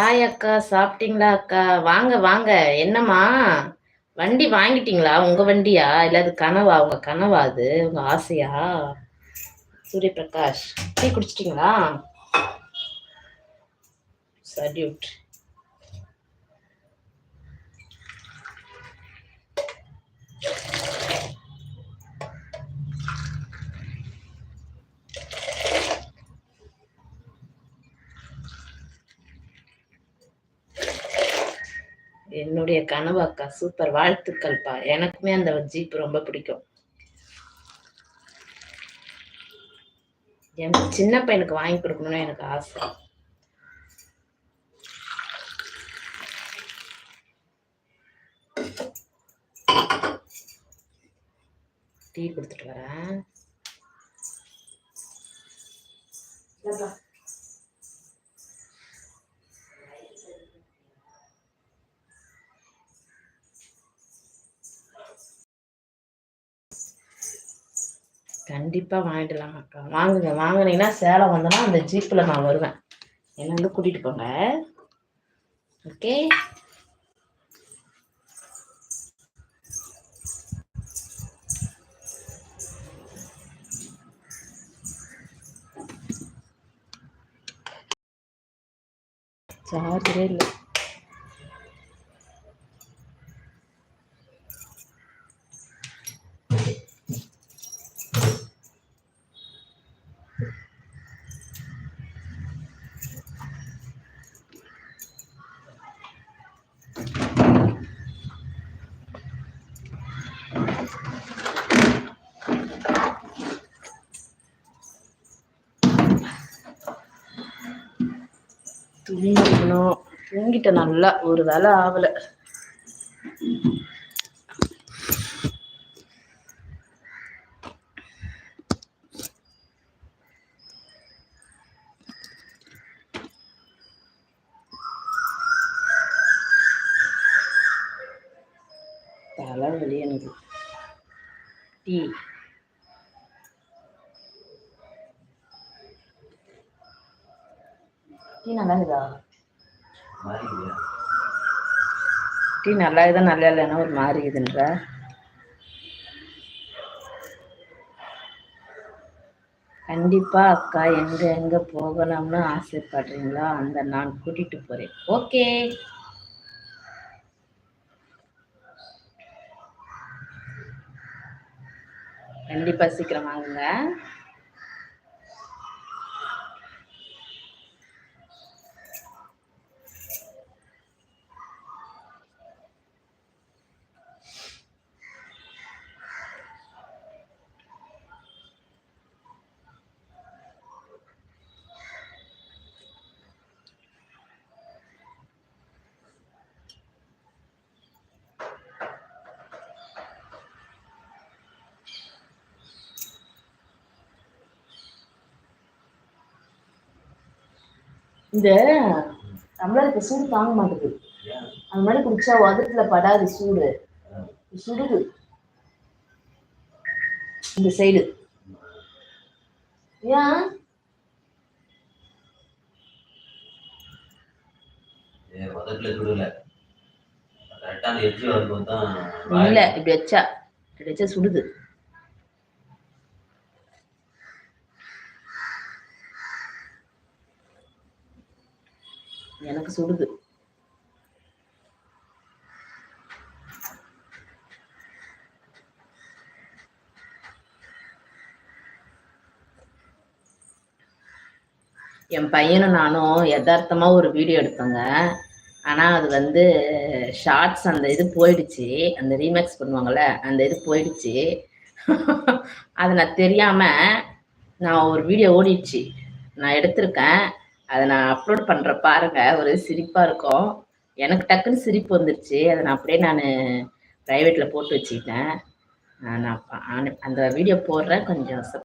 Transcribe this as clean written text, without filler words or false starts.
Hi அக்கா, சாப்பிட்டீங்களா அக்கா? வாங்க வாங்க. என்னம்மா வண்டி வாங்கிட்டீங்களா? உங்க வண்டியா? இல்ல அது கனவா? உங்க கனவா அது? உங்க ஆசையா? சூரியபிரகாஷ், டீ குடிச்சிட்டீங்களா? சல்யூட். என்னுடைய கனவு அக்கா, சூப்பர், வாழ்த்துக்கள்ப்பா. எனக்குமே அந்த ஜீப் ரொம்ப பிடிக்கும். என் சின்ன பையனுக்கு வாங்கி கொடுக்கணும்னு எனக்கு ஆசை. டீ கொடுத்துட்டு வரேன். கண்டிப்பா வாங்கிடலாம் அக்கா. வாங்குங்க, வாங்குனீங்கன்னா சேலம் வந்தோன்னா அந்த ஜீப்ல நான் வருவேன். என்ன வந்து கூட்டிட்டு போங்க. ஓகே. சார்ஜரே இல்லை. தூங்கிக்கணும். தூங்கிட்டேன் நல்லா, ஒரு வேலை ஆகலை. தலை வெளியே எனக்கு டீ டீ நல்லா இருக்குதா? டீ நல்லா இருக்குதா நல்லா இல்லைன்னா ஒரு மாதிரி இருக்குதுன்ற. கண்டிப்பா அக்கா, எங்க எங்க போகணும்னு ஆசைப்படுறீங்களோ அந்த நான் கூட்டிட்டு போறேன். ஓகே. கண்டிப்பா சீக்கிரம் வாங்குங்க. இந்த தமிழருக்கு சூடு தாங்க மாட்டேங்குது. அந்த மாதிரி குடிச்சா உதட்டுல படாது சூடு, சுடுது இந்த சைடு. ஏன் இல்ல இப்படி வச்சா சுடுது. எனக்கு சுடுது. என் பையனும் நானும் யதார்த்தமா ஒரு வீடியோ எடுத்தோங்க. ஆனா அது வந்து ஷார்ட்ஸ் அந்த இது போயிடுச்சு, அந்த ரீமேக்ஸ் பண்ணுவாங்கல்ல அந்த இது போயிடுச்சு. அதை நான் தெரியாம நான் ஒரு வீடியோ ஓடிடுச்சு, நான் எடுத்திருக்கேன். அதை நான் அப்லோட் பண்ற பாருங்க, ஒரு சிரிப்பா இருக்கும். எனக்கு டக்குன்னு சிரிப்பு வந்துருச்சு. அதை நான் அப்படியே நான் ப்ரைவேட்ல போட்டு வச்சுக்கிட்டேன். நான் அந்த வீடியோ போடுறேன், கொஞ்சம்